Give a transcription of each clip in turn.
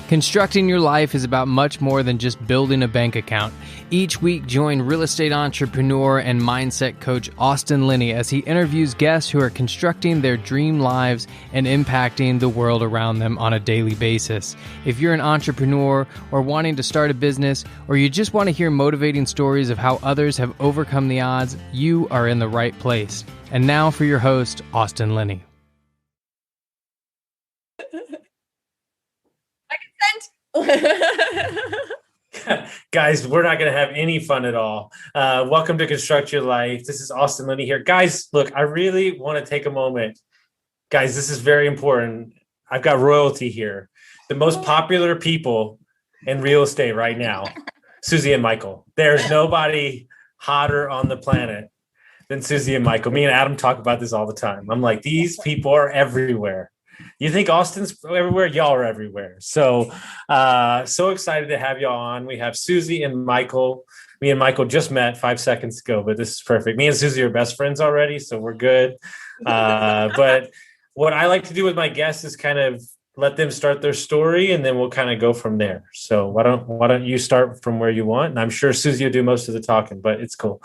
Constructing your life is about much more than just building a bank account. Each week, join real estate entrepreneur and mindset coach Austin Linney as he interviews guests who are constructing their dream lives and impacting the world around them on a daily basis. If you're an entrepreneur or wanting to start a business, or you just want to hear motivating stories of how others have overcome the odds, you are in the right place. And now for your host, Austin Linney. Guys, we're not going to have any fun at all. Welcome to Construct Your Life. This is Austin Linney here. Guys, look, I really want to take a moment. Guys, this is very important. I've got royalty here. The most popular people in real estate right now, Suzy and Michael. There's nobody hotter on the planet than Suzy and Michael. Me and Adam talk about this all the time. I'm like, these people are everywhere. You think Austin's everywhere? Y'all are everywhere. So, so excited to have y'all on. We have Suzy and Michael. Me and Michael just met 5 seconds ago, but this is perfect. Me and Suzy are best friends already, so we're good. But what I like to do with my guests is kind of let them start their story, and then we'll kind of go from there. So why don't you start from where you want? And I'm sure Suzy will do most of the talking, but it's cool.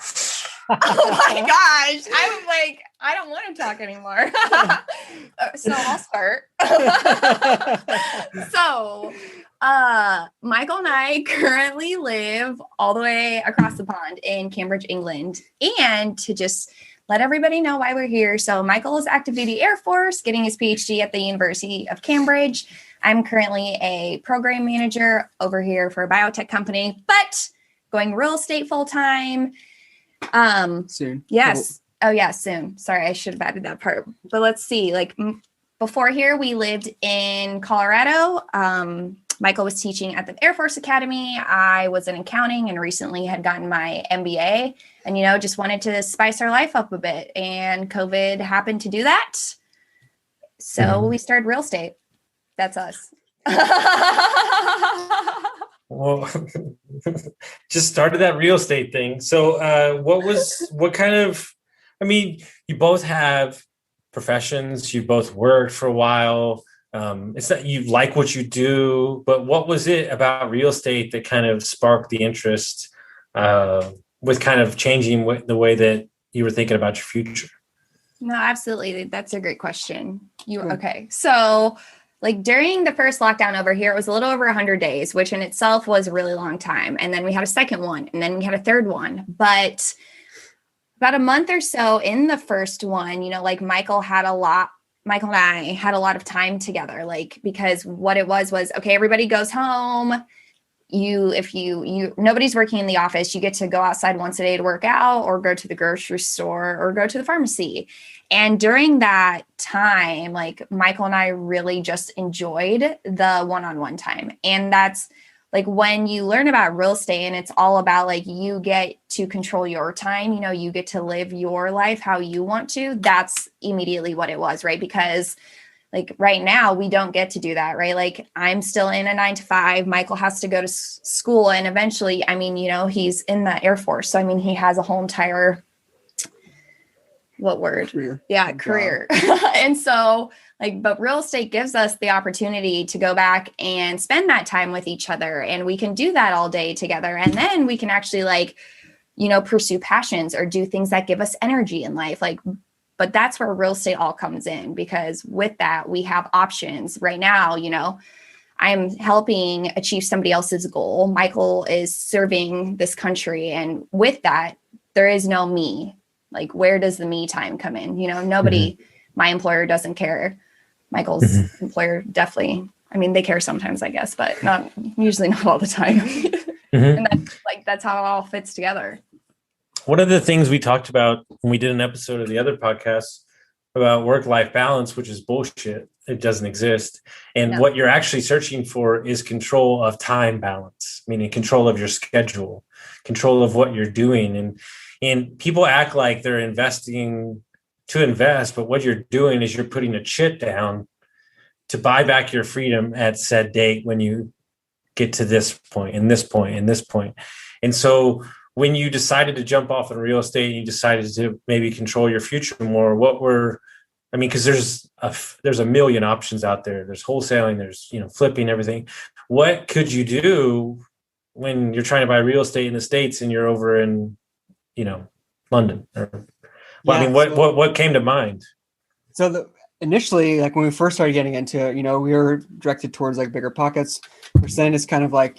Oh my gosh. I'm like, I don't want to talk anymore. So I'll start. So Michael and I currently live all the way across the pond in Cambridge, England. And to just let everybody know why we're here. So Michael is active duty Air Force, getting his PhD at the University of Cambridge. I'm currently a program manager over here for a biotech company, but going real estate full time. Soon. Yes. Oh yeah, soon. Sorry, I should have added that part. But let's see. Like before here, we lived in Colorado. Michael was teaching at the Air Force Academy. I was in accounting and recently had gotten my MBA and, just wanted to spice our life up a bit. And COVID happened to do that. So we started real estate. That's us. Well, just started that real estate thing. So you both have professions, you both worked for a while. It's that you like what you do, but what was it about real estate that kind of sparked the interest with kind of changing the way that you were thinking about your future? No, absolutely. That's a great question. Okay. So like during the first lockdown over here, it was a little over 100 days, which in itself was a really long time. And then we had a second one, and then we had a third one. But about a month or so in the first one, like Michael and I had a lot of time together, like, because what it was, okay, everybody goes home. If nobody's working in the office, you get to go outside once a day to work out or go to the grocery store or go to the pharmacy. And during that time, like Michael and I really just enjoyed the one-on-one time. And that's like when you learn about real estate and it's all about like, you get to control your time, you get to live your life how you want to. That's immediately what it was, right? Because like right now we don't get to do that, right? Like I'm still in a 9-to-5. Michael has to go to school, and eventually, he's in the Air Force. So, he has a whole entire, career. Yeah, career. And so but real estate gives us the opportunity to go back and spend that time with each other. And we can do that all day together. And then we can actually pursue passions or do things that give us energy in life. But that's where real estate all comes in, because with that, we have options right now. I'm helping achieve somebody else's goal. Michael is serving this country. And with that, there is no me. Like, where does the me time come in? Nobody, my employer doesn't care. Michael's employer definitely, they care sometimes, I guess, but usually not all the time. And that's how it all fits together. One of the things we talked about when we did an episode of the other podcast about work-life balance, which is bullshit. It doesn't exist. And what you're actually searching for is control of time balance, meaning control of your schedule, control of what you're doing. And people act like they're investing to invest, but what you're doing is you're putting a chit down to buy back your freedom at said date when you get to this point and this point and this point. And so when you decided to jump off in real estate and you decided to maybe control your future more, because there's a million options out there. There's wholesaling, there's, flipping, everything. what could you do when you're trying to buy real estate in the States and you're over in, London? What came to mind? So initially, like when we first started getting into it, we were directed towards like bigger pockets, which then is kind of like,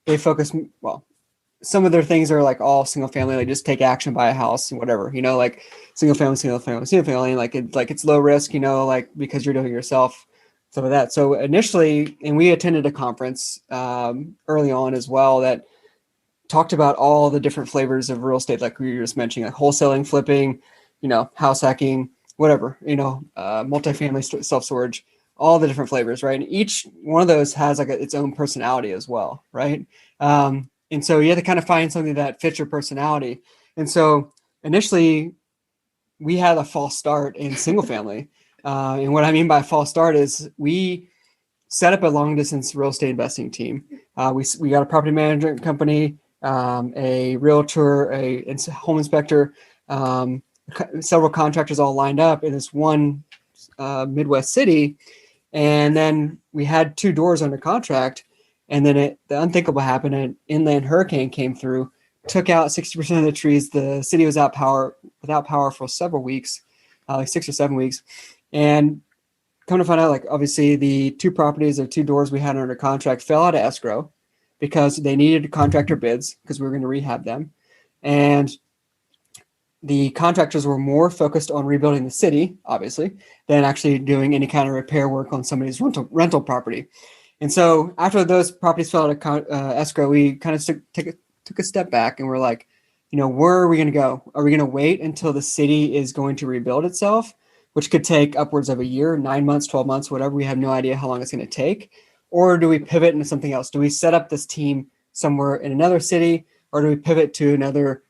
they focus, well, some of their things are like all single family, like just take action, buy a house and whatever, like single family, like it's low risk, like because you're doing it yourself, some of that. So initially, and we attended a conference early on as well that talked about all the different flavors of real estate, like we were just mentioning, like wholesaling, flipping, house hacking, whatever, multifamily self-storage, all the different flavors, right? And each one of those has like its own personality as well, right? And so you have to kind of find something that fits your personality. And so initially we had a false start in single family. And what I mean by false start is we set up a long distance real estate investing team. We got a property management company, a realtor, a home inspector, several contractors all lined up in this one Midwest city. And then we had 2 doors under contract. And then the unthinkable happened. An inland hurricane came through, took out 60% of the trees. The city was without power for several weeks, like 6 or 7 weeks. And come to find out, like obviously the 2 properties or 2 doors we had under contract fell out of escrow because they needed contractor bids because we were going to rehab them. And the contractors were more focused on rebuilding the city, obviously, than actually doing any kind of repair work on somebody's rental property. And so after those properties fell out of escrow, we kind of took a step back and we're like, where are we going to go? Are we going to wait until the city is going to rebuild itself, which could take upwards of a year, 9 months, 12 months, whatever. We have no idea how long it's going to take. Or do we pivot into something else? Do we set up this team somewhere in another city, or do we pivot to another,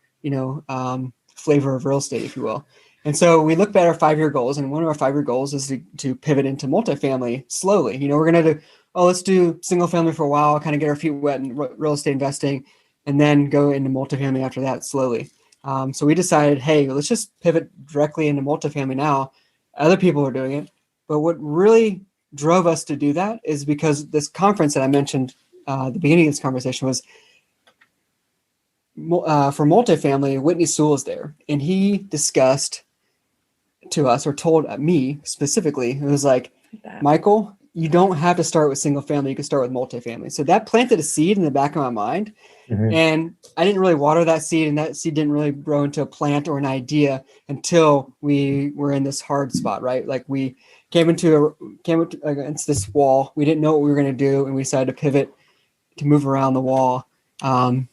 flavor of real estate, if you will? And so we looked at our 5-year goals, and one of our 5-year goals is to pivot into multifamily slowly. We're going to let's do single family for a while, kind of get our feet wet in real estate investing, and then go into multifamily after that slowly. So we decided, hey, let's just pivot directly into multifamily now. Other people are doing it. But what really drove us to do that is because this conference that I mentioned at the beginning of this conversation was for multifamily. Whitney Sewell is there, and he discussed to us, or told me specifically, it was like, Michael, you don't have to start with single family. You can start with multifamily. So that planted a seed in the back of my mind. Mm-hmm. And I didn't really water that seed, and that seed didn't really grow into a plant or an idea until we were in this hard spot, right? Like we came against this wall. We didn't know what we were going to do, and we decided to pivot, to move around the wall, and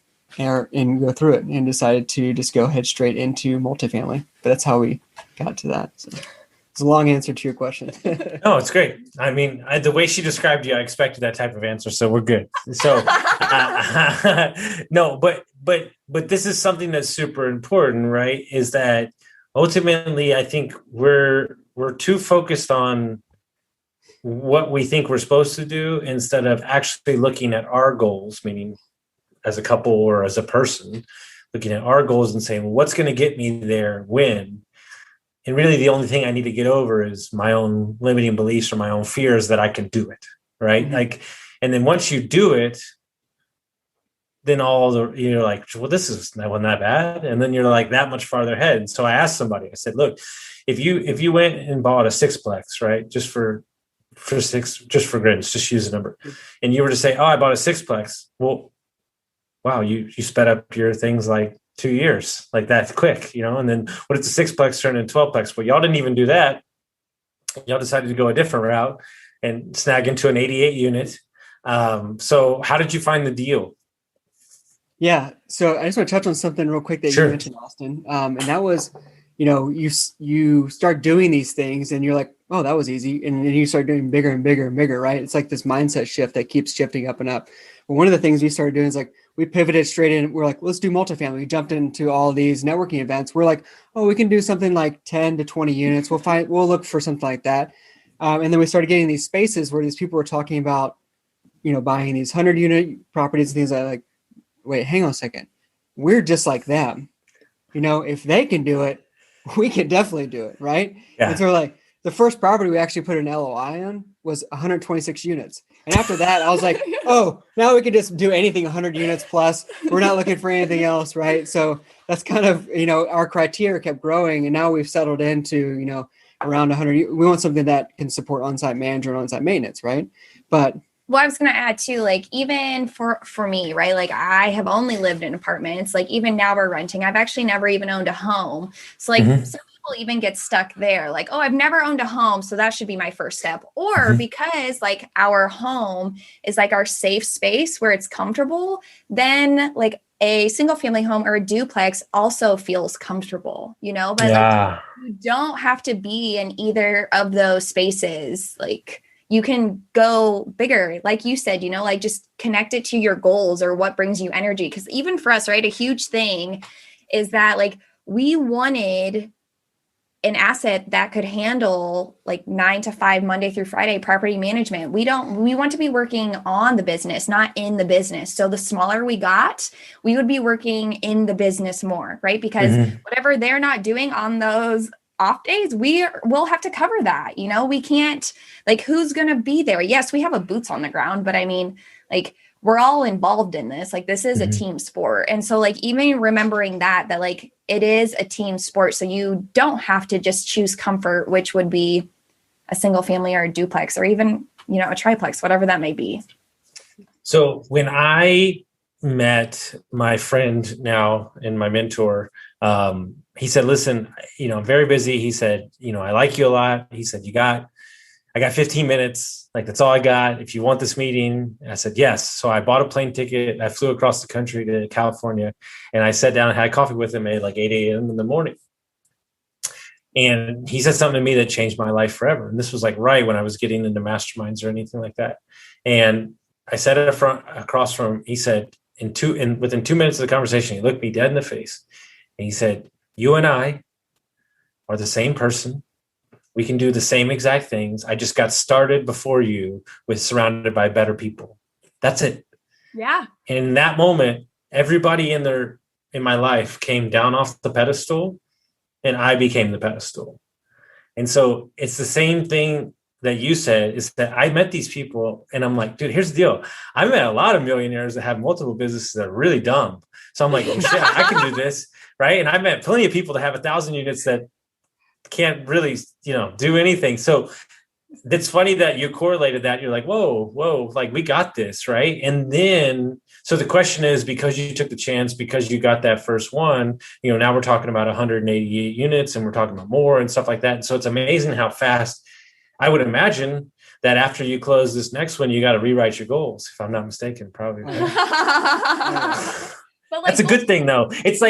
go through it, and decided to just go head straight into multifamily. But that's how we got to that. So it's a long answer to your question. No, it's great. I mean, the way she described you, I expected that type of answer, so we're good. So, no, but this is something that's super important, right? Is that ultimately, I think we're too focused on what we think we're supposed to do instead of actually looking at our goals, meaning as a couple or as a person, looking at our goals and saying, well, what's going to get me there when? And really the only thing I need to get over is my own limiting beliefs or my own fears that I can do it. Right. Mm-hmm. Like, and then once you do it, then you're like, well, that wasn't that bad. And then you're like that much farther ahead. And so I asked somebody, I said, look, if you went and bought a 6-plex, right, just for grins, just use a number, and you were to say, oh, I bought a 6-plex. Well, wow, you sped up your things like 2 years, like that's quick, and then what if the 6-plex turned into 12-plex? Well, y'all didn't even do that. Y'all decided to go a different route and snag into an 88 unit. So how did you find the deal? Yeah. So I just want to touch on something real quick that you mentioned, Austin. And that was, you start doing these things and you're like, oh, that was easy. And then you start doing bigger and bigger and bigger, right? It's like this mindset shift that keeps shifting up and up. But one of the things we started doing is like, we pivoted straight in. We're like, let's do multifamily. We jumped into all these networking events. We're like, oh, we can do something like 10 to 20 units. We'll look for something like that. And then we started getting these spaces where these people were talking about, buying these 100-unit properties and things like, wait, hang on a second. We're just like them. If they can do it, we can definitely do it, right? Yeah. And so we're like, the first property we actually put an LOI on was 126 units. And after that, I was like, oh, now we can just do anything 100 units plus. We're not looking for anything else, right? So that's kind of, our criteria kept growing, and now we've settled into, around 100. We want something that can support on-site manager and on-site maintenance, right? But well, I was going to add too, like, even for me, right? Like, I have only lived in apartments. Like, even now we're renting. I've actually never even owned a home. So like, some people even get stuck there. Like, oh, I've never owned a home, so that should be my first step. Or because like our home is like our safe space where it's comfortable, then like a single family home or a duplex also feels comfortable, but like, you don't have to be in either of those spaces. Like, you can go bigger, like you said, like just connect it to your goals or what brings you energy. Because even for us, right, a huge thing is that like we wanted an asset that could handle like 9 to 5 Monday through Friday property management. We want to be working on the business, not in the business. So the smaller we got, we would be working in the business more, right? Because whatever they're not doing on those off days, we'll have to cover that. We can't, like, who's going to be there? Yes, we have a boots on the ground, but I mean, like, we're all involved in this. Like, this is a team sport. And so like, even remembering that like it is a team sport. So you don't have to just choose comfort, which would be a single family or a duplex or even, a triplex, whatever that may be. So when I met my friend now and my mentor, he said, listen, I'm very busy. He said, I like you a lot. He said, I got 15 minutes. Like, that's all I got. If you want this meeting. And I said, yes. So I bought a plane ticket. I flew across the country to California, and I sat down and had coffee with him at like 8 a.m. in the morning. And he said something to me that changed my life forever. And this was like right when I was getting into masterminds or anything like that. And I sat across from him. He said, within 2 minutes of the conversation, he looked me dead in the face. And he said, you and I are the same person. We can do the same exact things. I just got started before you, surrounded by better people. That's it. Yeah. And in that moment, everybody in my life came down off the pedestal, and I became the pedestal. And so it's the same thing that you said, is that I met these people and I'm like, dude, here's the deal. I met a lot of millionaires that have multiple businesses that are really dumb. So I'm like, oh, shit, I can do this. Right. And I met plenty of people that have 1,000 units that can't really, do anything. So it's funny that you correlated that. You're like, whoa, like, we got this. Right. And then, so the question is, because you took the chance, because you got that first one, now we're talking about 188 units and we're talking about more and stuff like that. And so it's amazing how fast. I would imagine that after you close this next one, you got to rewrite your goals, if I'm not mistaken, probably. Right? But that's a good thing, though. It's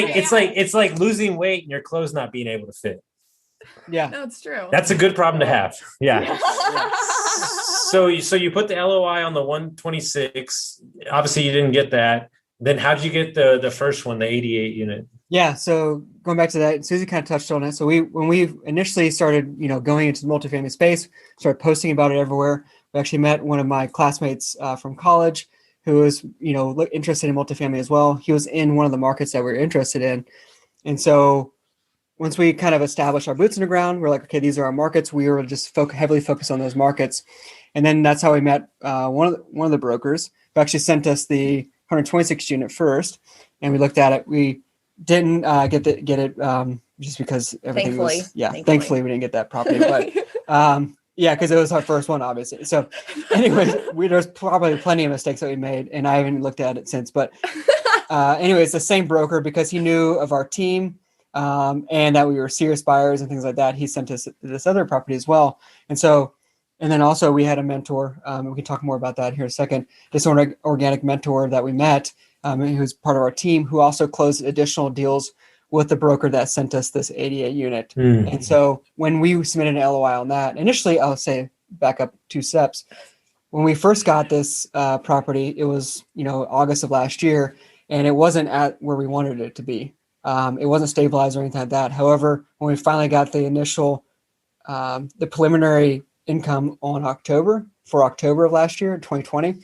like losing weight and your clothes not being able to fit. Yeah, that's true. That's a good problem to have. Yeah. So you put the LOI on the 126. Obviously, you didn't get that. Then how did you get the first one, the 88 unit? Yeah. So going back to that, Suzy kind of touched on it. So when we initially started, going into the multifamily space, started posting about it everywhere. We actually met one of my classmates from college who was, interested in multifamily as well. He was in one of the markets that we were interested in. And so once we kind of established our boots in the ground, we're like, okay, these are our markets. We were just heavily focused on those markets. And then that's how we met one of the brokers who actually sent us the 126 unit first. And we looked at it. We didn't get it just because everything thankfully we didn't get that property. But because it was our first one, obviously. So anyways, there's probably plenty of mistakes that we made, and I haven't looked at it since. But anyways, the same broker, because he knew of our team and that we were serious buyers and things like that, he sent us this other property as well. And then also we had a mentor. We can talk more about that here in a second. This organic mentor that we met, who's part of our team, who also closed additional deals with the broker that sent us this 88 unit. And so when we submitted an LOI on that, initially, I'll say back up 2 steps. When we first got this property, it was, August of last year, and it wasn't at where we wanted it to be. It wasn't stabilized or anything like that. However, when we finally got the initial, the preliminary income on October of last year, 2020,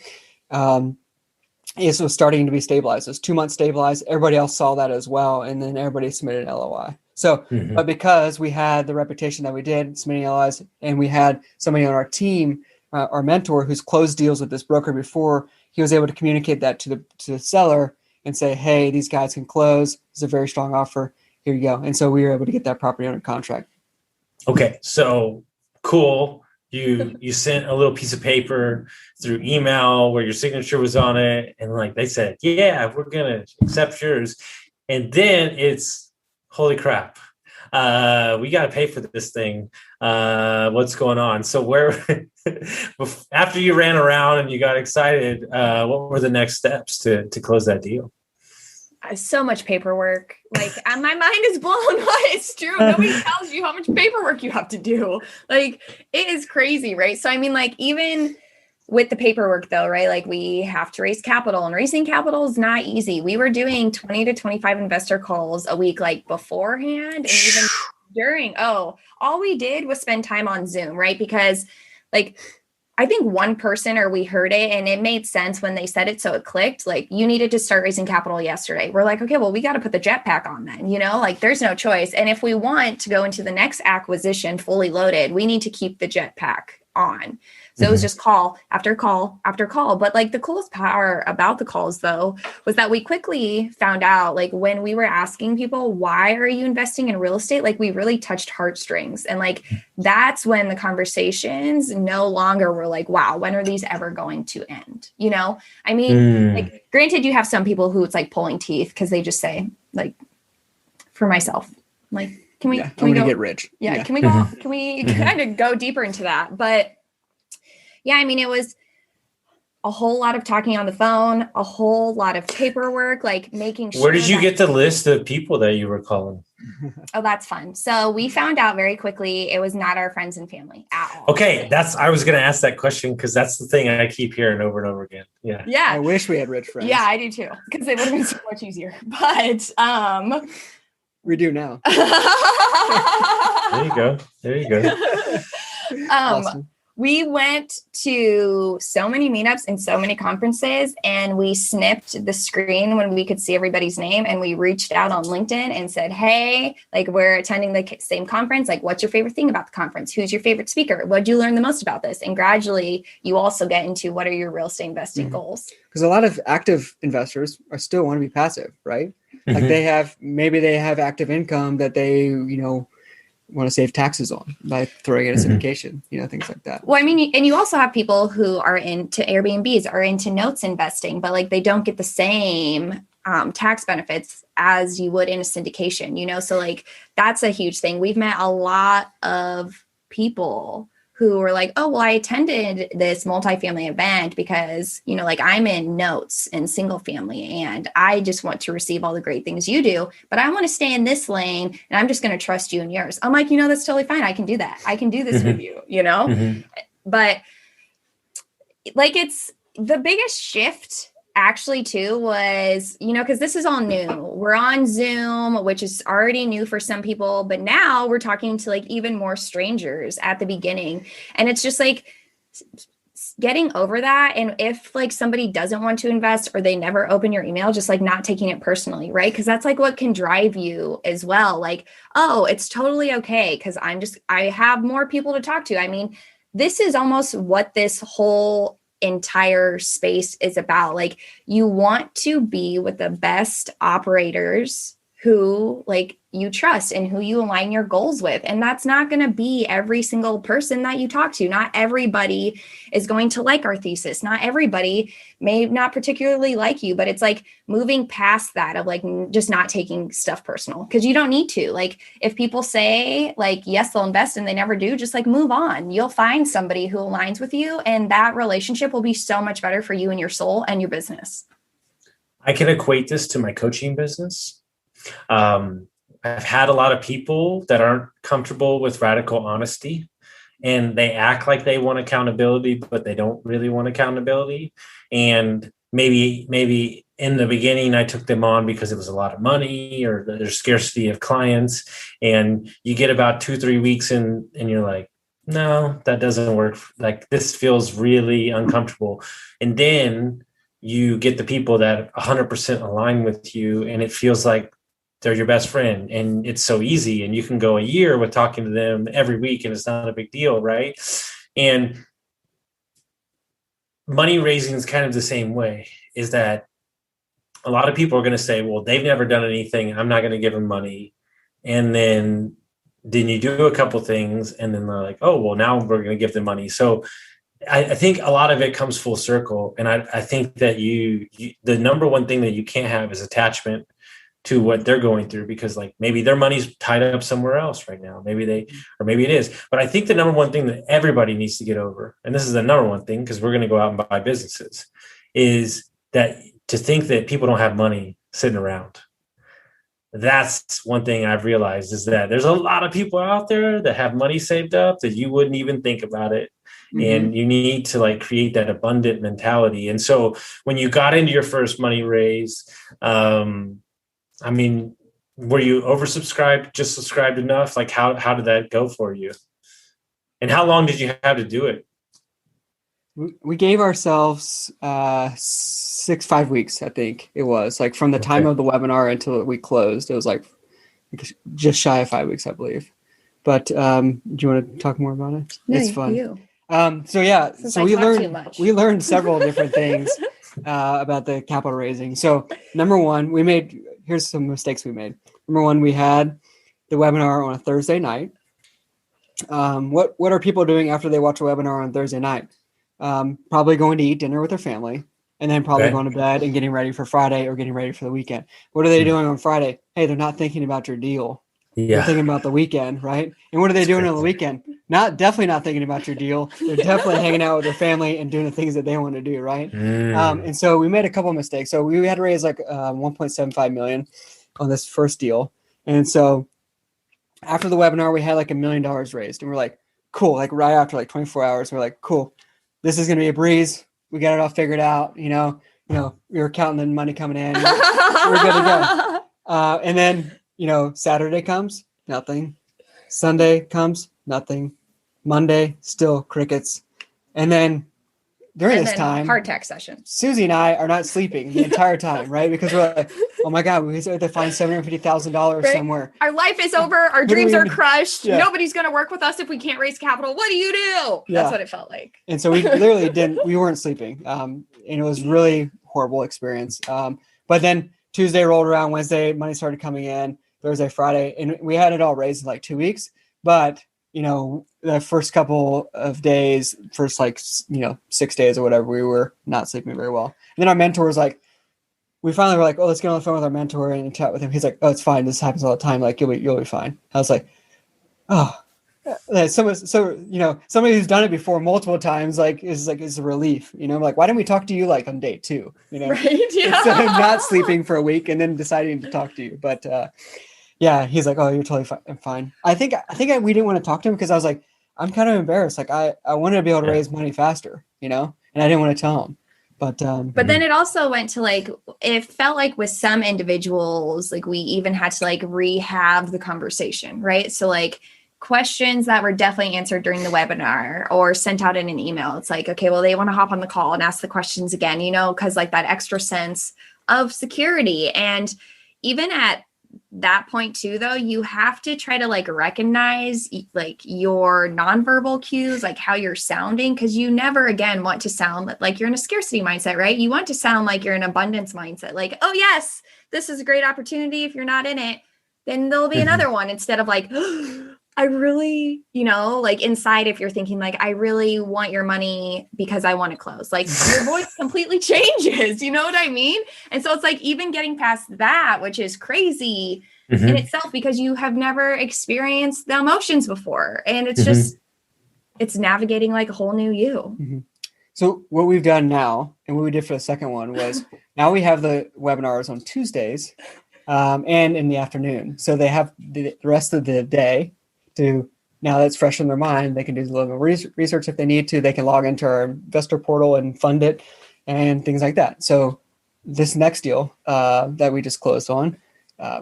it was starting to be stabilized. It was 2 months stabilized. Everybody else saw that as well. And then everybody submitted an LOI. So, but because we had the reputation that we did submitting LOIs, and we had somebody on our team our mentor, who's closed deals with this broker before, he was able to communicate that to the seller and say, hey, these guys can close. It's a very strong offer. Here you go. And so we were able to get that property under contract. Okay, so cool. You sent a little piece of paper through email where your signature was on it, and like they said, yeah, we're gonna accept yours. And then it's holy crap. We got to pay for this thing. What's going on? So where, after you ran around and you got excited, what were the next steps to close that deal? So much paperwork. Like my mind is blown by it's true. Nobody tells you how much paperwork you have to do. Like it is crazy, right? So I mean, like even with the paperwork though, right? Like we have to raise capital, and raising capital is not easy. We were doing 20 to 25 investor calls a week, like beforehand and even during. All we did was spend time on Zoom, right? Because like I think one person, or we heard it and it made sense when they said it. So it clicked, like you needed to start raising capital yesterday. We're like, okay, well, we got to put the jetpack on then, like there's no choice. And if we want to go into the next acquisition fully loaded, we need to keep the jetpack on. So it was just call after call after call. But like the coolest part about the calls though, was that we quickly found out, like when we were asking people, why are you investing in real estate? Like we really touched heartstrings. And like, that's when the conversations no longer were like, wow, when are these ever going to end? I mean, like granted, you have some people who it's like pulling teeth because they just say like, for myself, like, can we go get rich? Yeah. Can we go, can we kind of go deeper into that? But yeah, I mean, it was a whole lot of talking on the phone, a whole lot of paperwork, like making sure. Where did you get the list of people that you were calling? Oh, that's fun. So we found out very quickly it was not our friends and family at all. Okay, I was going to ask that question because that's the thing I keep hearing over and over again. Yeah. Yeah. I wish we had rich friends. Yeah, I do too, because it would have been so much easier. But we do now. There you go. Awesome. We went to so many meetups and so many conferences, and we snipped the screen when we could see everybody's name, and we reached out on LinkedIn and said, hey, like we're attending the same conference. Like, what's your favorite thing about the conference? Who's your favorite speaker? What'd you learn the most about this? And gradually you also get into what are your real estate investing goals? Because a lot of active investors still want to be passive, right? Like they have active income that they, want to save taxes on by throwing in a syndication, things like that. Well, I mean, and you also have people who are into Airbnbs, are into notes investing, but like they don't get the same tax benefits as you would in a syndication, so like that's a huge thing. We've met a lot of people who were like, oh, well, I attended this multifamily event because, like I'm in notes and single family, and I just want to receive all the great things you do, but I want to stay in this lane and I'm just going to trust you and yours. I'm like, that's totally fine. I can do that. I can do this with you, But like, it's the biggest shift actually too was, because this is all new. We're on Zoom, which is already new for some people, but now we're talking to like even more strangers at the beginning. And it's just like getting over that. And if like somebody doesn't want to invest or they never open your email, just like not taking it personally, right? Because that's like what can drive you as well. Like, oh, it's totally okay because I have more people to talk to. I mean, this is almost what this whole entire space is about. Like you want to be with the best operators who like you trust and who you align your goals with. And that's not going to be every single person that you talk to. Not everybody is going to like our thesis. Not everybody may not particularly like you, but it's like moving past that of like just not taking stuff personal because you don't need to. Like if people say like, yes, they'll invest and they never do, just like move on. You'll find somebody who aligns with you and that relationship will be so much better for you and your soul and your business. I can equate this to my coaching business. I've had a lot of people that aren't comfortable with radical honesty and they act like they want accountability, but they don't really want accountability. And maybe in the beginning, I took them on because it was a lot of money or there's scarcity of clients. And you get about 2-3 weeks in and you're like, no, that doesn't work. Like this feels really uncomfortable. And then you get the people that 100% align with you and it feels like they're your best friend and it's so easy and you can go a year with talking to them every week and it's not a big deal. Right. And money raising is kind of the same way, is that a lot of people are going to say, well, they've never done anything, I'm not going to give them money. And then you do a couple things, and then they're like, oh, well, now we're going to give them money. So I think a lot of it comes full circle. And I think that the number one thing that you can't have is attachment to what they're going through, because like maybe their money's tied up somewhere else right now. Maybe it is. But I think the number one thing that everybody needs to get over, and this is the number one thing, because we're going to go out and buy businesses, is that to think that people don't have money sitting around. That's one thing I've realized, is that there's a lot of people out there that have money saved up that you wouldn't even think about it. And you need to like create that abundant mentality. And so when you got into your first money raise, I mean, were you oversubscribed, just subscribed enough? Like how did that go for you? And how long did you have to do it? We gave ourselves 5 weeks, I think it was, like from the time of the webinar until we closed. It was like just shy of 5 weeks, I believe. But do you want to talk more about it? No, it's fun. You. So we learned several different things about the capital raising. So number one, here's some mistakes we made. Number one, we had the webinar on a Thursday night. What are people doing after they watch a webinar on Thursday night? Probably going to eat dinner with their family, and then probably going to bed and getting ready for Friday or getting ready for the weekend. What are they doing on Friday? Hey, they're not thinking about your deal. Yeah. They're thinking about the weekend, right? And what are they doing on the weekend? Definitely not thinking about your deal. They're definitely hanging out with their family and doing the things that they want to do, right? And so we made a couple of mistakes. So we had to raise like 1.75 million on this first deal. And so after the webinar, we had like $1 million raised, and we're like, cool. Like right after like 24 hours, we're like, cool. This is going to be a breeze. We got it all figured out. You know, we were counting the money coming in. We're good to go. And then, Saturday comes, nothing. Sunday comes, nothing. Monday, still crickets. And then during this time, hard tack session. Suzy and I are not sleeping the entire time, right? Because we're like, oh my God, we have to find $750,000 somewhere. Our life is over. Our dreams are crushed. Yeah. Nobody's going to work with us if we can't raise capital. What do you do? Yeah. That's what it felt like. And so we literally we weren't sleeping. And it was really horrible experience. But then Tuesday rolled around, Wednesday, money started coming in, Thursday, Friday, and we had it all raised in like 2 weeks. But the first couple of days, first 6 days or whatever, we were not sleeping very well. And then our mentor was like, we finally were like, oh, let's get on the phone with our mentor and chat with him. He's like, oh, it's fine. This happens all the time. Like, you'll be fine. I was like, oh, somebody who's done it before multiple times, is a relief, I'm like, why didn't we talk to you like on day 2, right? Yeah. Instead of not sleeping for a week and then deciding to talk to you. But, yeah, he's like, oh, you're totally fine. I'm fine. I think we didn't want to talk to him because I was like, I'm kind of embarrassed. Like I wanted to be able to raise money faster, and I didn't want to tell him. But then it also went to it felt like with some individuals, we even had to rehab the conversation, right? So questions that were definitely answered during the webinar or sent out in an email. It's like, okay, well, they want to hop on the call and ask the questions again, because that extra sense of security. And even at that point too, though, you have to try to recognize your nonverbal cues, how you're sounding, because you never again want to sound like you're in a scarcity mindset, right? You want to sound like you're in an abundance mindset, oh yes, this is a great opportunity. If you're not in it, then there'll be another one, instead of I really, inside, if you're thinking I really want your money because I want to close, your voice completely changes, you know what I mean? And so it's even getting past that, which is crazy in itself, because you have never experienced the emotions before. And it's just, it's navigating a whole new you. So what we've done now, and what we did for the second one was, now we have the webinars on Tuesdays and in the afternoon. So they have the rest of the day to, now that's fresh in their mind, they can do a little research if they need to. They can log into our investor portal and fund it and things like that. So this next deal that we just closed on,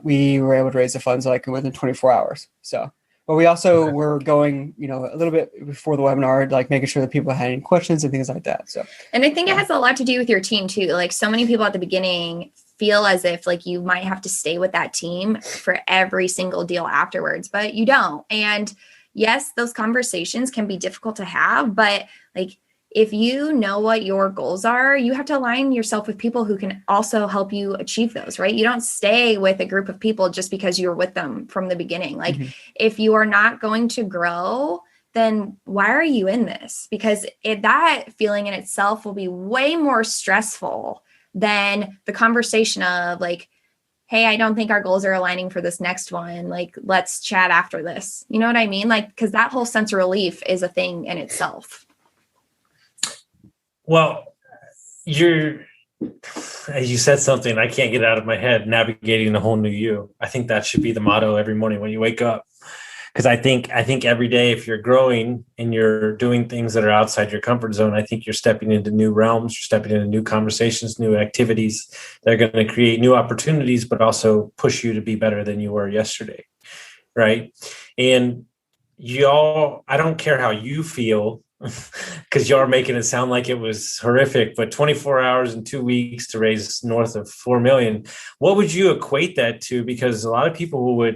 we were able to raise the funds within 24 hours. So, but we also were going, a little bit before the webinar, making sure that people had any questions and things like that. So, and I think it has a lot to do with your team too. So many people at the beginning feel as if you might have to stay with that team for every single deal afterwards, but you don't. And yes, those conversations can be difficult to have, but if you know what your goals are, you have to align yourself with people who can also help you achieve those, right? You don't stay with a group of people just because you're with them from the beginning. Like if you are not going to grow, then why are you in this? Because that feeling in itself will be way more stressful than the conversation of like, hey, I don't think our goals are aligning for this next one. Like, let's chat after this. You know what I mean? Like, because that whole sense of relief is a thing in itself. Well, you said something I can't get out of my head, navigating the whole new you. I think that should be the motto every morning when you wake up. Because I think every day, if you're growing and you're doing things that are outside your comfort zone, I think you're stepping into new realms, you're stepping into new conversations, new activities that are going to create new opportunities, but also push you to be better than you were yesterday. Right. And I don't care how you feel, because y'all are making it sound like it was horrific, but 24 hours and 2 weeks to raise north of 4 million. What would you equate that to? Because a lot of people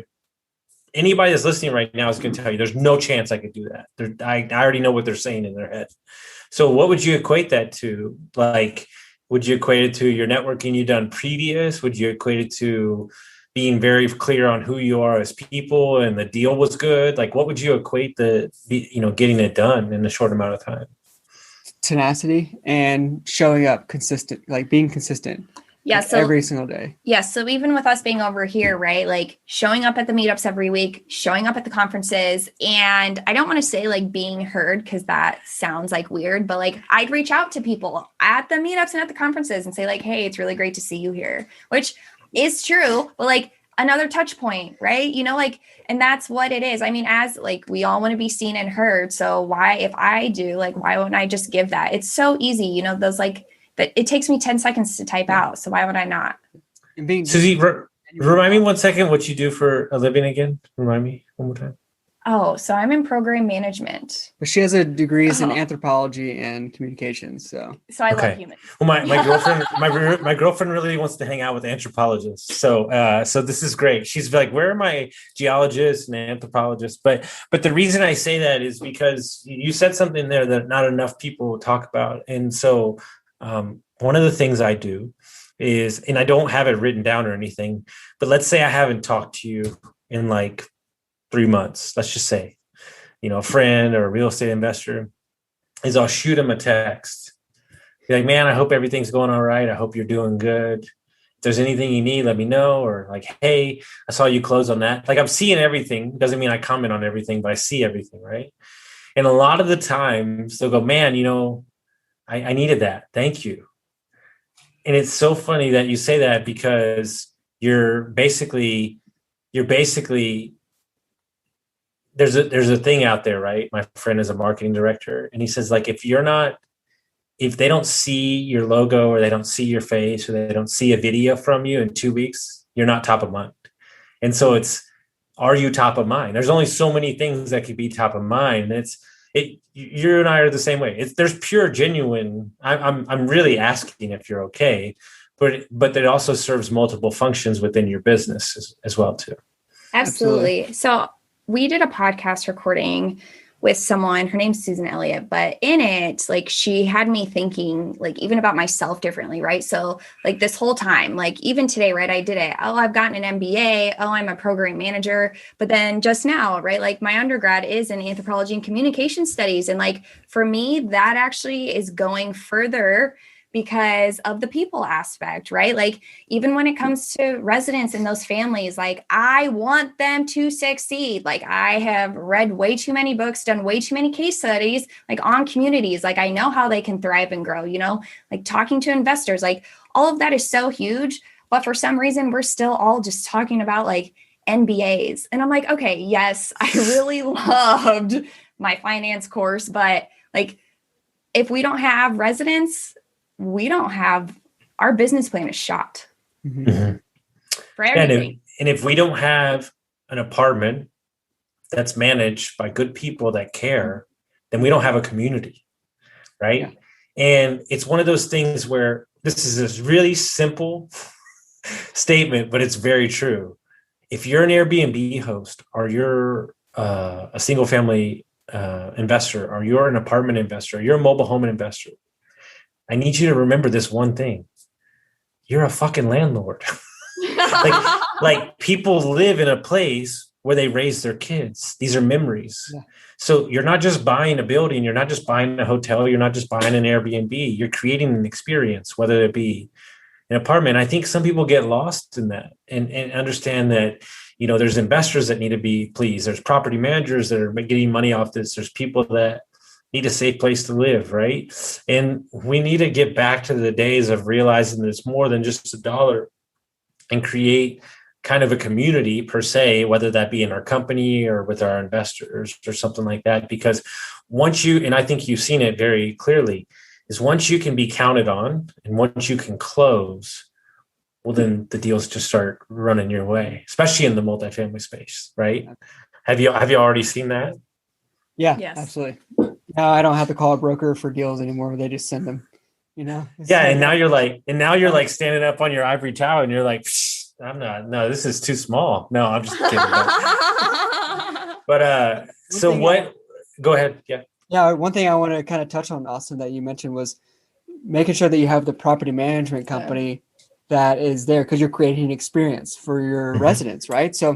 anybody that's listening right now is going to tell you there's no chance I could do that. I already know what they're saying in their head. So what would you equate that to? Like, would you equate it to your networking you've done previous? Would you equate it to being very clear on who you are as people and the deal was good? Like, what would you equate getting it done in a short amount of time? Tenacity and showing up consistent, like being consistent. Yeah. Like so every single day. Yeah. So even with us being over here, right? Like showing up at the meetups every week, showing up at the conferences. And I don't want to say like being heard, because that sounds like weird, but like I'd reach out to people at the meetups and at the conferences and say like, hey, it's really great to see you here, which is true. But like another touch point, right? And that's what it is. I mean, as like we all want to be seen and heard. So why, if I do, like, why wouldn't I just give that? It's so easy, those like, but it takes me 10 seconds to type out. So why would I not? Suzy, remind me 1 second what you do for a living again. Remind me one more time. Oh, so I'm in program management. But she has a degrees in anthropology and communications. So I love humans. Well, my girlfriend, my girlfriend really wants to hang out with anthropologists. So this is great. She's like, where are my geologists and anthropologists? But the reason I say that is because you said something there that not enough people talk about. And so one of the things I do is, and I don't have it written down or anything, but let's say I haven't talked to you in like 3 months, let's just say, a friend or a real estate investor, is I'll shoot him a text. Be like, man, I hope everything's going all right. I hope you're doing good. If there's anything you need, let me know. Or like, hey, I saw you close on that. Like I'm seeing everything. Doesn't mean I comment on everything, but I see everything, right? And a lot of the times they'll go, man, I needed that. Thank you. And it's so funny that you say that, because you're basically there's a thing out there, right? My friend is a marketing director, and he says, like, if they don't see your logo, or they don't see your face, or they don't see a video from you in 2 weeks, you're not top of mind. And so are you top of mind? There's only so many things that could be top of mind. You and I are the same way. There's pure, genuine. I'm really asking if you're okay, but it also serves multiple functions within your business as well too. Absolutely. So we did a podcast recording with someone, her name's Susan Elliott, but in it, like she had me thinking like even about myself differently, right? So like this whole time, like even today, right, I did it. Oh, I've gotten an MBA. Oh, I'm a program manager. But then just now, right, like my undergrad is in anthropology and communication studies. And like for me, that actually is going further because of the people aspect, right? Like even when it comes to residents and those families, like I want them to succeed. Like I have read way too many books, done way too many case studies, like on communities. Like I know how they can thrive and grow, like talking to investors, like all of that is so huge. But for some reason, we're still all just talking about like MBAs. And I'm like, okay, yes, I really loved my finance course, but like if we don't have residents, we don't have, our business plan is shot for everything. And if we don't have an apartment that's managed by good people that care, then we don't have a community, right? Yeah. And it's one of those things where this is this really simple statement, but it's very true. If you're an Airbnb host or you're a single family investor, or you're an apartment investor, or you're a mobile home investor, I need you to remember this one thing. You're a fucking landlord. like people live in a place where they raise their kids. These are memories. Yeah. So you're not just buying a building. You're not just buying a hotel. You're not just buying an Airbnb. You're creating an experience, whether it be an apartment. I think some people get lost in that and understand that, you know, there's investors that need to be pleased. There's property managers that are getting money off this. There's people that need a safe place to live, right? And we need to get back to the days of realizing that it's more than just a dollar, and create kind of a community per se, whether that be in our company or with our investors or something like that. Because once you, and I think you've seen it very clearly, is once you can be counted on and once you can close, well, then the deals just start running your way, especially in the multifamily space, right? Have you already seen that? Yeah, yes. Absolutely. Now I don't have to call a broker for deals anymore. They just send them, you know? Yeah. And now you're like standing up on your ivory tower and you're like, no, this is too small. No, I'm just kidding. But so what, go ahead. Yeah. Yeah. One thing I want to kind of touch on, Austin, that you mentioned was making sure that you have the property management company that is there, because you're creating an experience for your residents, right? So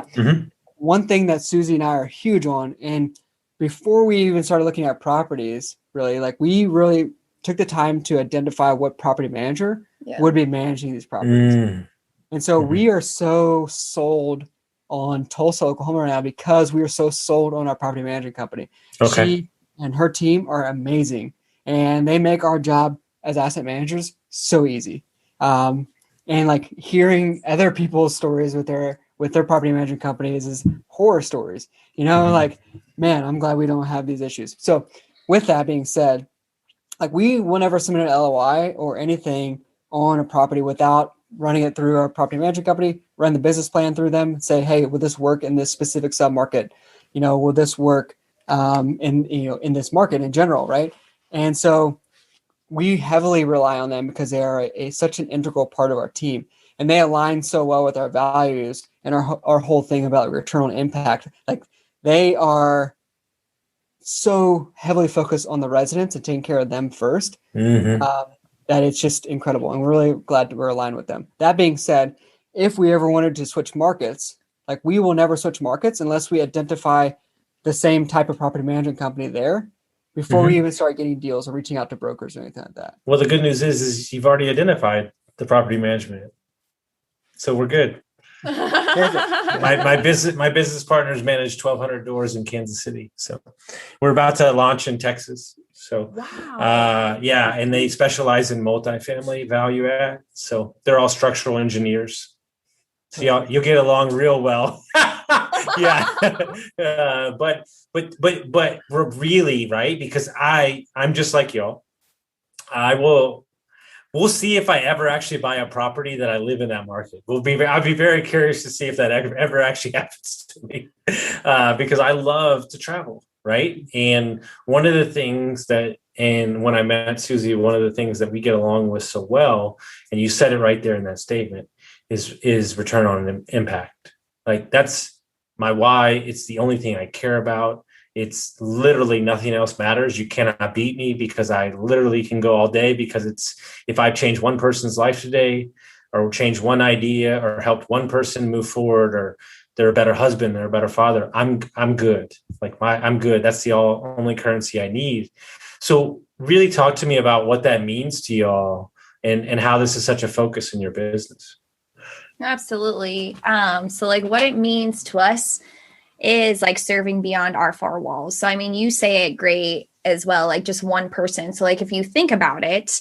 one thing that Suzy and I are huge on, and before we even started looking at properties, really, like we really took the time to identify what property manager would be managing these properties. And so we are so sold on Tulsa, Oklahoma right now because we are so sold on our property management company. Okay. She and her team are amazing, and they make our job as asset managers so easy. And like hearing other people's stories with their property management companies is horror stories, you know, like, man, I'm glad we don't have these issues. So with that being said, like we will never submit an LOI or anything on a property without running it through our property management company, run the business plan through them, say, hey, will this work in this specific submarket? You know, will this work in this market in general, right? And so we heavily rely on them because they are such an integral part of our team, and they align so well with our values and our whole thing about return on impact. Like they are so heavily focused on the residents and taking care of them first. That it's just incredible. And we're really glad that we're aligned with them. That being said, if we ever wanted to switch markets, like we will never switch markets unless we identify the same type of property management company there before we even start getting deals or reaching out to brokers or anything like that. Well, the good news is you've already identified the property management. So we're good. my business partners manage 1,200 doors in Kansas City. So we're about to launch in Texas. So, and they specialize in multifamily value add. So they're all structural engineers. So you'll get along real well. But we're really right, because I'm just like y'all. We'll see if I ever actually buy a property that I live in that market. I'll be very curious to see if that ever actually happens to me, because I love to travel. Right. And one of the things and when I met Suzy, one of the things that we get along with so well, and you said it right there in that statement, is return on impact. Like that's my why. It's the only thing I care about. It's literally nothing else matters. You cannot beat me because I literally can go all day, because if I change one person's life today, or change one idea, or help one person move forward, or they're a better husband, they're a better father, I'm good. I'm good. That's the only currency I need. So really talk to me about what that means to y'all and how this is such a focus in your business. Absolutely. So like what it means to us is like serving beyond our four walls. So, I mean, you say it great as well, like just one person. So like, if you think about it,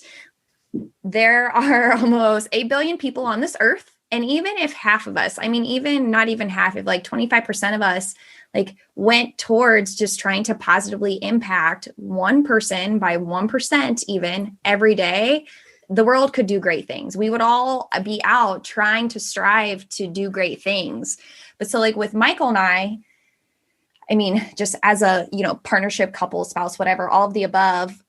there are almost 8 billion people on this earth. And even if half of us, I mean, even not even half, if like 25% of us like went towards just trying to positively impact one person by 1% even every day, the world could do great things. We would all be out trying to strive to do great things. But so like with Michael and I mean, just as a, partnership, couple, spouse, whatever, all of the above,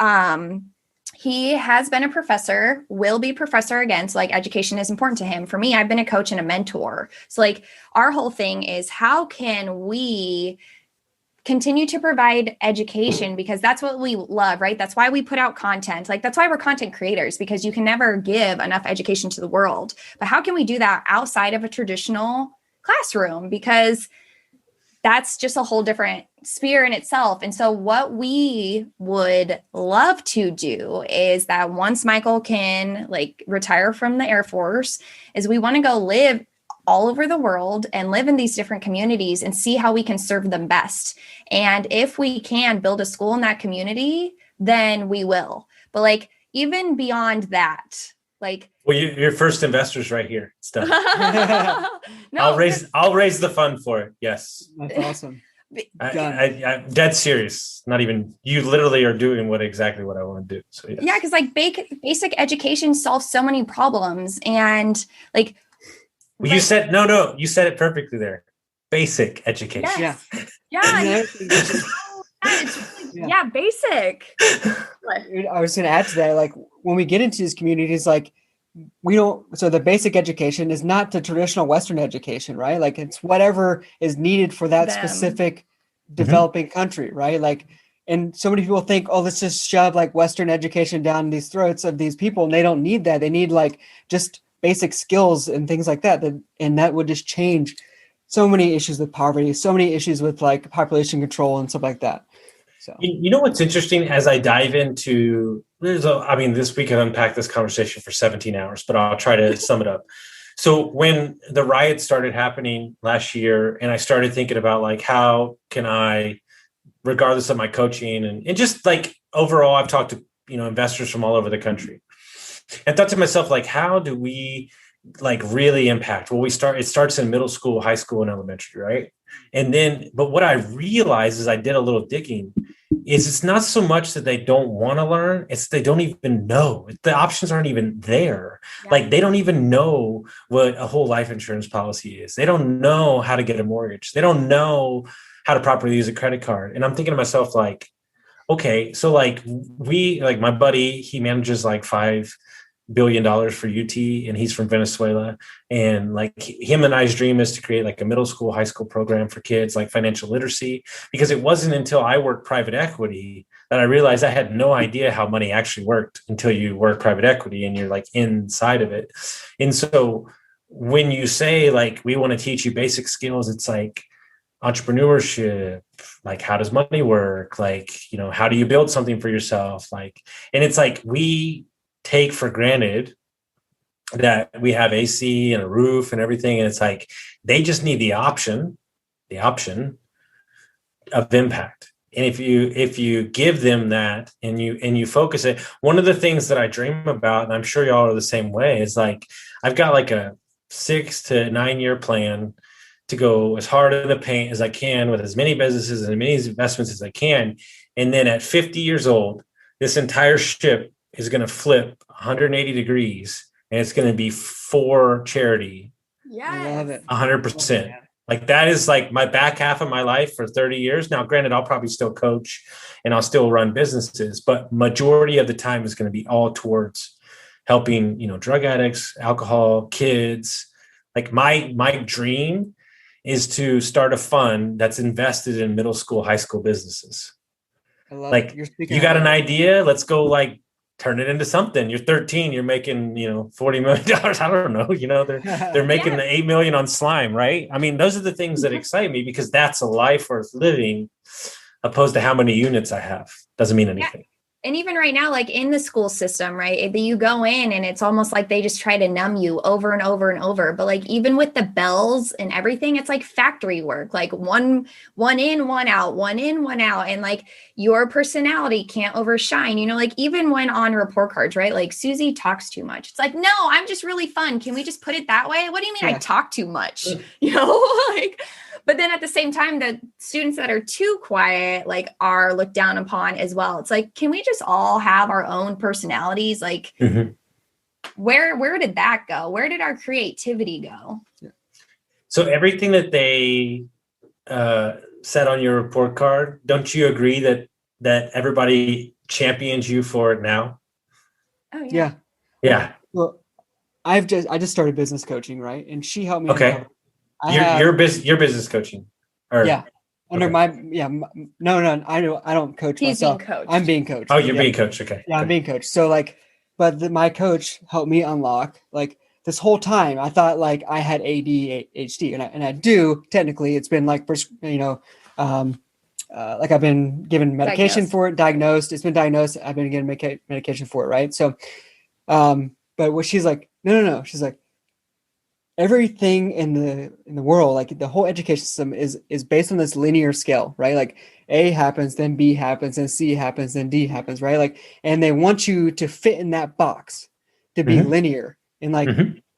he has been a professor, will be professor again. So like education is important to him. For me, I've been a coach and a mentor. So like our whole thing is how can we continue to provide education, because that's what we love, right? That's why we put out content. Like, that's why we're content creators, because you can never give enough education to the world. But how can we do that outside of a traditional classroom? Because that's just a whole different sphere in itself. And so what we would love to do is that once Michael can like retire from the Air Force, is we want to go live all over the world and live in these different communities and see how we can serve them best. And if we can build a school in that community, then we will. But like, even beyond that, like, well, your first investors right here. It's done. No, I'll raise the fund for it. Yes. That's awesome. I'm dead serious. Not even, you literally are doing exactly what I want to do. So yes. Yeah, because like basic education solves so many problems. And like, well, you said no, you said it perfectly there. Basic education. Yes. Yeah. Yeah, basic. I was going to add to that, like when we get into these communities, like so the basic education is not the traditional Western education, right? Like it's whatever is needed for that specific developing country, right? Like, and so many people think, oh, let's just shove like Western education down these throats of these people. And they don't need that. They need like just basic skills and things like that. And that would just change so many issues with poverty, so many issues with like population control and stuff like that. So, you know what's interesting as I dive into this we could unpack this conversation for 17 hours, but I'll try to sum it up. So when the riots started happening last year, and I started thinking about like, how can I, regardless of my coaching and just like overall, I've talked to, investors from all over the country, and thought to myself, like, how do we like really impact? Well, it starts in middle school, high school, and elementary, right? And then, but what I realized as I did a little digging is it's not so much that they don't want to learn, it's they don't even know. The options aren't even there. Yeah. Like they don't even know what a whole life insurance policy is. They don't know how to get a mortgage. They don't know how to properly use a credit card. And I'm thinking to myself, like, okay, so like my buddy, he manages like $5 billion for UT, and he's from Venezuela. And like him and I's dream is to create like a middle school, high school program for kids, like financial literacy, because it wasn't until I worked private equity that I realized I had no idea how money actually worked until you work private equity and you're like inside of it. And so when you say like, we want to teach you basic skills, it's like entrepreneurship, like how does money work? Like, how do you build something for yourself? Like, and it's like, we take for granted that we have AC and a roof and everything. And it's like, they just need the option of impact. And if you give them that and you focus it, one of the things that I dream about, and I'm sure y'all are the same way, is like, I've got like a 6 to 9 year plan to go as hard in the paint as I can with as many businesses and as many investments as I can. And then at 50 years old, this entire ship is going to flip 180 degrees, and it's going to be for charity. Yeah, I love it. 100%. Like that is like my back half of my life for 30 years. Now, granted, I'll probably still coach and I'll still run businesses, but majority of the time is going to be all towards helping, drug addicts, alcohol, kids. Like my dream is to start a fund that's invested in middle school, high school businesses. I love like it. You got an idea, let's go like turn it into something. You're 13, you're making, $40 million. I don't know, they're making the 8 million on slime, right? I mean, those are the things that excite me, because that's a life worth living, opposed to how many units I have. Doesn't mean anything. And even right now, like in the school system, right, you go in and it's almost like they just try to numb you over and over and over. But like, even with the bells and everything, it's like factory work, like one in, one out, one in, one out. And like your personality can't overshine, like even when on report cards, right? Like Suzy talks too much. It's like, no, I'm just really fun. Can we just put it that way? What do you mean? Yeah. I talk too much, like, but then at the same time, the students that are too quiet, like, are looked down upon as well. It's like, can we just all have our own personalities? Like, where did that go? Where did our creativity go? So everything that they said on your report card, don't you agree that everybody champions you for it now? Oh yeah. Yeah. Well, I just started business coaching, right? And she helped me. Okay. Your business coaching. Yeah. Under Okay. no, I don't coach He's myself. being coached. I'm being coached. Oh, you're being coached. Okay. Yeah, I'm being coached. So like, but my coach helped me unlock like this whole time. I thought like I had ADHD, and I do technically. It's been like like I've been given medication Diagnosed. for it, diagnosed. It's been diagnosed. I've been given medication for it, right? So, but what she's like, no. She's like, everything in the world, like the whole education system is based on this linear scale, right? Like A happens, then B happens, then C happens, then D happens, right? Like, and they want you to fit in that box to be linear and like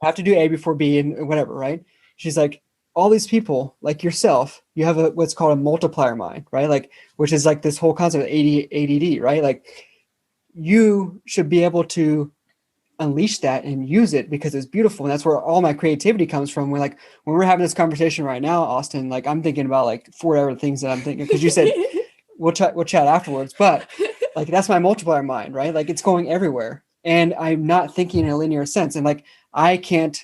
have to do A before B and whatever, right? She's like, all these people like yourself, you have what's called a multiplier mind, right? Like, which is like this whole concept of ADD, right? Like you should be able to unleash that and use it because it's beautiful. And that's where all my creativity comes from. When we're having this conversation right now, Austin, like I'm thinking about like 4 other things that I'm thinking, because you said we'll chat afterwards, but like, that's my multiplier mind, right? Like it's going everywhere and I'm not thinking in a linear sense. And like, I can't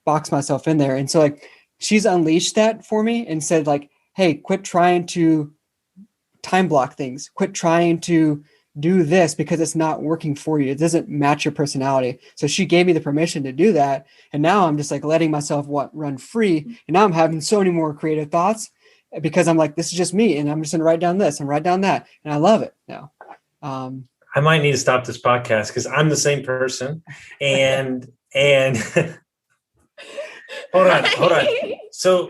box myself in there. And so like, she's unleashed that for me and said like, hey, quit trying to time block things. Quit trying to do this because it's not working for you. It doesn't match your personality. So she gave me the permission to do that. And now I'm just like letting myself run free. And now I'm having so many more creative thoughts because I'm like, this is just me. And I'm just going to write down this and write down that. And I love it now. I might need to stop this podcast because I'm the same person. And hold on. So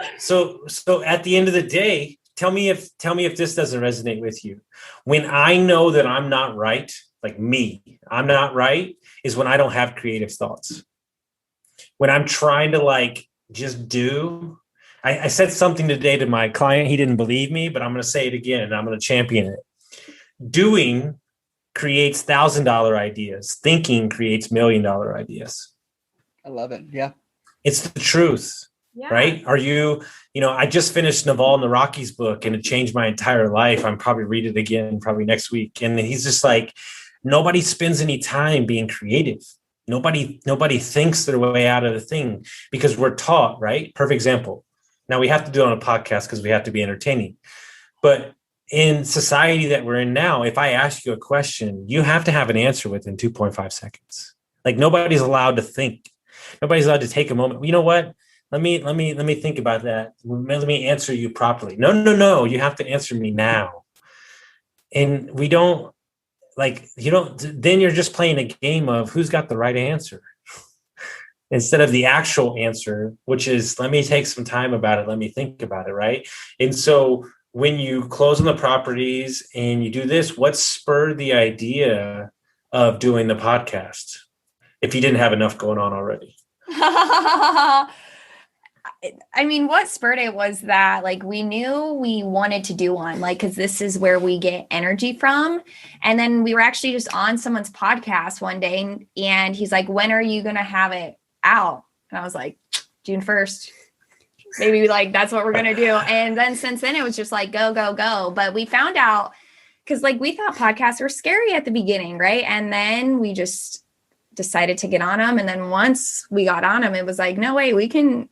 at the end of the day, tell me if this doesn't resonate with you. When I know that I'm not right, like me, I'm not right, is when I don't have creative thoughts. When I'm trying to like just do. I said something today to my client. He didn't believe me, but I'm going to say it again and I'm going to champion it. Doing creates $1,000 ideas. Thinking creates $1 million ideas. I love it. Yeah. It's the truth. Yeah. Right? Are you, I just finished Naval and the Rockies book and it changed my entire life. I'm probably read it again, probably next week. And he's just like, nobody spends any time being creative. Nobody thinks their way out of the thing because we're taught, right? Perfect example. Now we have to do it on a podcast because we have to be entertaining. But in society that we're in now, if I ask you a question, you have to have an answer within 2.5 seconds. Like nobody's allowed to think. Nobody's allowed to take a moment. You know what? Let me think about that. Let me answer you properly. No. You have to answer me now. And we don't then you're just playing a game of who's got the right answer instead of the actual answer, which is let me take some time about it. Let me think about it. Right. And so when you close on the properties and you do this, what spurred the idea of doing the podcast if you didn't have enough going on already? I mean, what spurred it was that like we knew we wanted to do one, like, because this is where we get energy from. And then we were actually just on someone's podcast one day and he's like, when are you going to have it out? And I was like, June 1st. Maybe like that's what we're going to do. And then since then it was just like, go. But we found out because like we thought podcasts were scary at the beginning, right? And then we just decided to get on them. And then once we got on them, it was like, no way, we can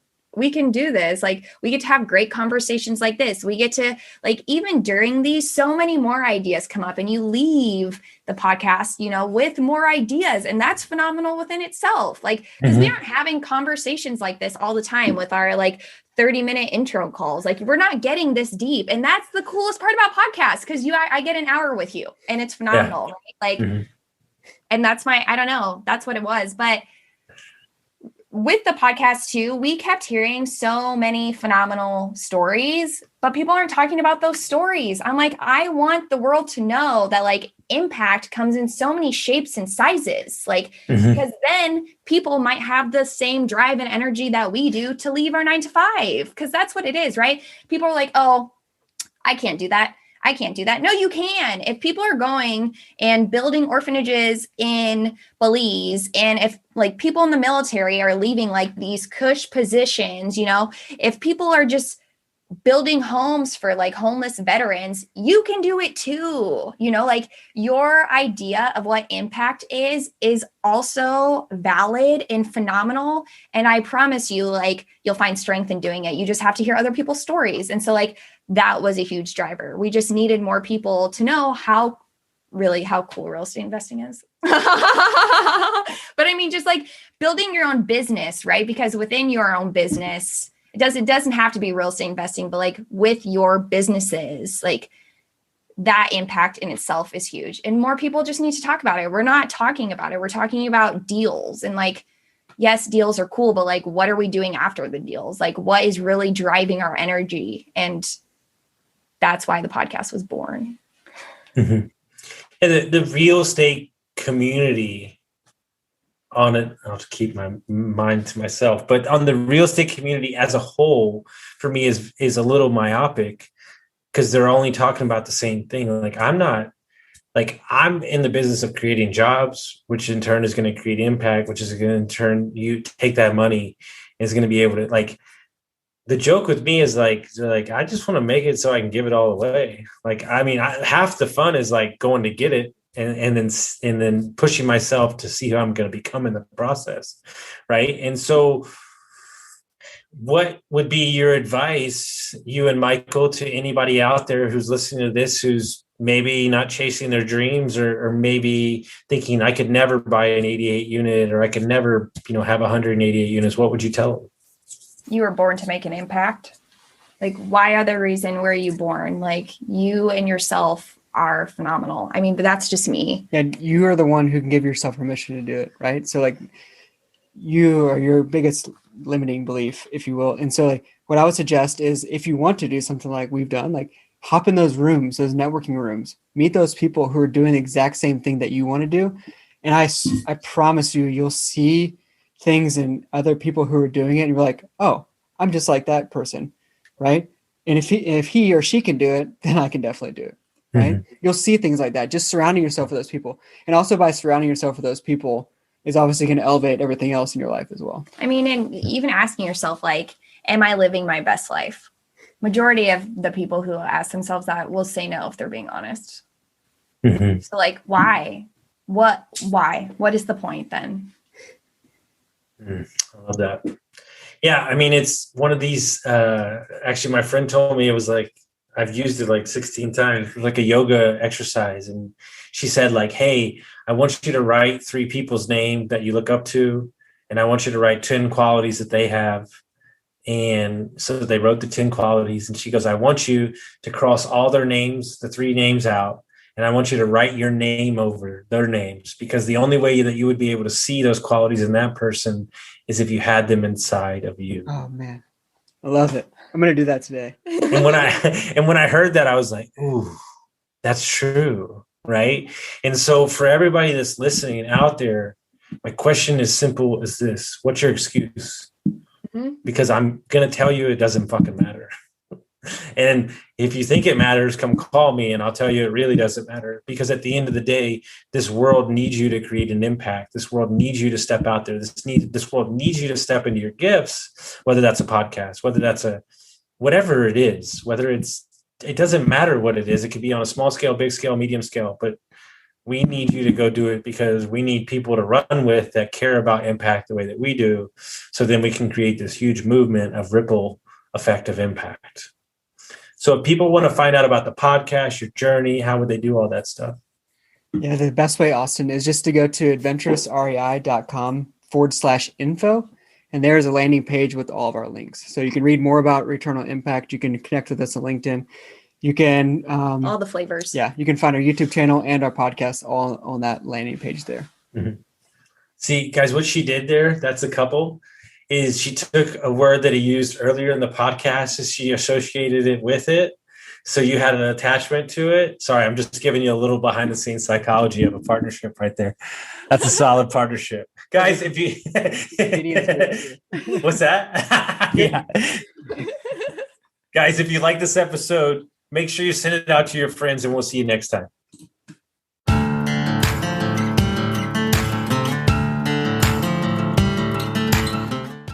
do this. Like we get to have great conversations like this. We get to like, even during these, so many more ideas come up and you leave the podcast, with more ideas. And that's phenomenal within itself. Like, because we aren't having conversations like this all the time with our like 30-minute intro calls. Like we're not getting this deep. And that's the coolest part about podcasts. Cause I get an hour with you and it's phenomenal. Yeah. Right? Like, and that's I don't know, that's what it was. But with the podcast too, we kept hearing so many phenomenal stories, but people aren't talking about those stories. I'm like, I want the world to know that like impact comes in so many shapes and sizes, like, because then people might have the same drive and energy that we do to leave our 9 to 5. Cause that's what it is, right? People are like, oh, I can't do that. I can't do that. No, you can. If people are going and building orphanages in Belize, and if like people in the military are leaving like these cush positions, if people are just building homes for like homeless veterans, you can do it too. You know, like your idea of what impact is also valid and phenomenal. And I promise you, like, you'll find strength in doing it. You just have to hear other people's stories. And so like, that was a huge driver. We just needed more people to know how cool real estate investing is. But I mean, just like building your own business, right? Because within your own business, it doesn't have to be real estate investing, but like with your businesses, like that impact in itself is huge. And more people just need to talk about it. We're not talking about it. We're talking about deals. And like, yes, deals are cool, but like, what are we doing after the deals? Like, what is really driving our energy? And that's why the podcast was born. Mm-hmm. And the real estate community on it, I'll keep my mind to myself, but on the real estate community as a whole, for me is a little myopic because they're only talking about the same thing. Like I'm in the business of creating jobs, which in turn is going to create impact, which is going to in turn, you take that money and is going to be able to like, the joke with me is like, I just want to make it so I can give it all away. Like, I mean, half the fun is like going to get it and then pushing myself to see who I'm going to become in the process. Right. And so what would be your advice, you and Michael, to anybody out there who's listening to this, who's maybe not chasing their dreams or maybe thinking I could never buy an 88 unit or I could never, have 188 units? What would you tell them? You were born to make an impact. Like, why other reason were you born? Like, you and yourself are phenomenal. I mean, but that's just me. And you are the one who can give yourself permission to do it, right? So like, you are your biggest limiting belief, if you will. And so like, what I would suggest is if you want to do something like we've done, like hop in those rooms, those networking rooms, meet those people who are doing the exact same thing that you want to do. And I promise you, you'll see things in other people who are doing it and you're like, oh, I'm just like that person, right? And if he or she can do it, then I can definitely do it, right? Mm-hmm. You'll see things like that, just surrounding yourself with those people. And also by surrounding yourself with those people is obviously going to elevate everything else in your life as well. I mean, and even asking yourself, like, am I living my best life? Majority of the people who ask themselves that will say no if they're being honest. Mm-hmm. So like, why? Why? What is the point then? I love that. Yeah, I mean, it's one of these, actually my friend told me, it was like, I've used it like 16 times, like a yoga exercise. And she said like, hey, I want you to write 3 people's name that you look up to. And I want you to write 10 qualities that they have. And so they wrote the 10 qualities. And she goes, I want you to cross all their names, the 3 names out. And I want you to write your name over their names, because the only way that you would be able to see those qualities in that person is if you had them inside of you. Oh man, I love it. I'm going to do that today. And when I heard that, I was like, ooh, that's true. Right. And so for everybody that's listening out there, my question is simple as this: what's your excuse? Mm-hmm. Because I'm going to tell you, it doesn't fucking matter. And if you think it matters, come call me and I'll tell you it really doesn't matter. Because at the end of the day, this world needs you to create an impact. This world needs you to step out there. This world needs you to step into your gifts, whether that's a podcast, whether that's whatever it is, it doesn't matter what it is. It could be on a small scale, big scale, medium scale, but we need you to go do it because we need people to run with that care about impact the way that we do. So then we can create this huge movement of ripple effect of impact. So if people want to find out about the podcast, your journey, how would they do all that stuff? Yeah, the best way, Austin, is just to go to adventurousrei.com/info. And there's a landing page with all of our links. So you can read more about Return on Impact. You can connect with us on LinkedIn. You can... all the flavors. Yeah, you can find our YouTube channel and our podcast all on that landing page there. Mm-hmm. See, guys, what she did there, that's a couple, is she took a word that he used earlier in the podcast and she associated it with it. So you had an attachment to it. Sorry, I'm just giving you a little behind the scenes psychology of a partnership right there. That's a solid partnership. Guys, if you... What's that? Yeah. Guys, if you like this episode, make sure you send it out to your friends and we'll see you next time.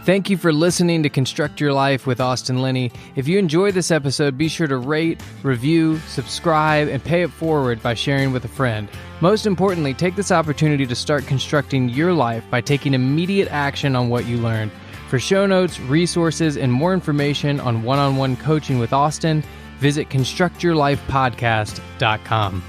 Thank you for listening to Construct Your Life with Austin Linney. If you enjoyed this episode, be sure to rate, review, subscribe, and pay it forward by sharing with a friend. Most importantly, take this opportunity to start constructing your life by taking immediate action on what you learned. For show notes, resources, and more information on one-on-one coaching with Austin, visit constructyourlifepodcast.com.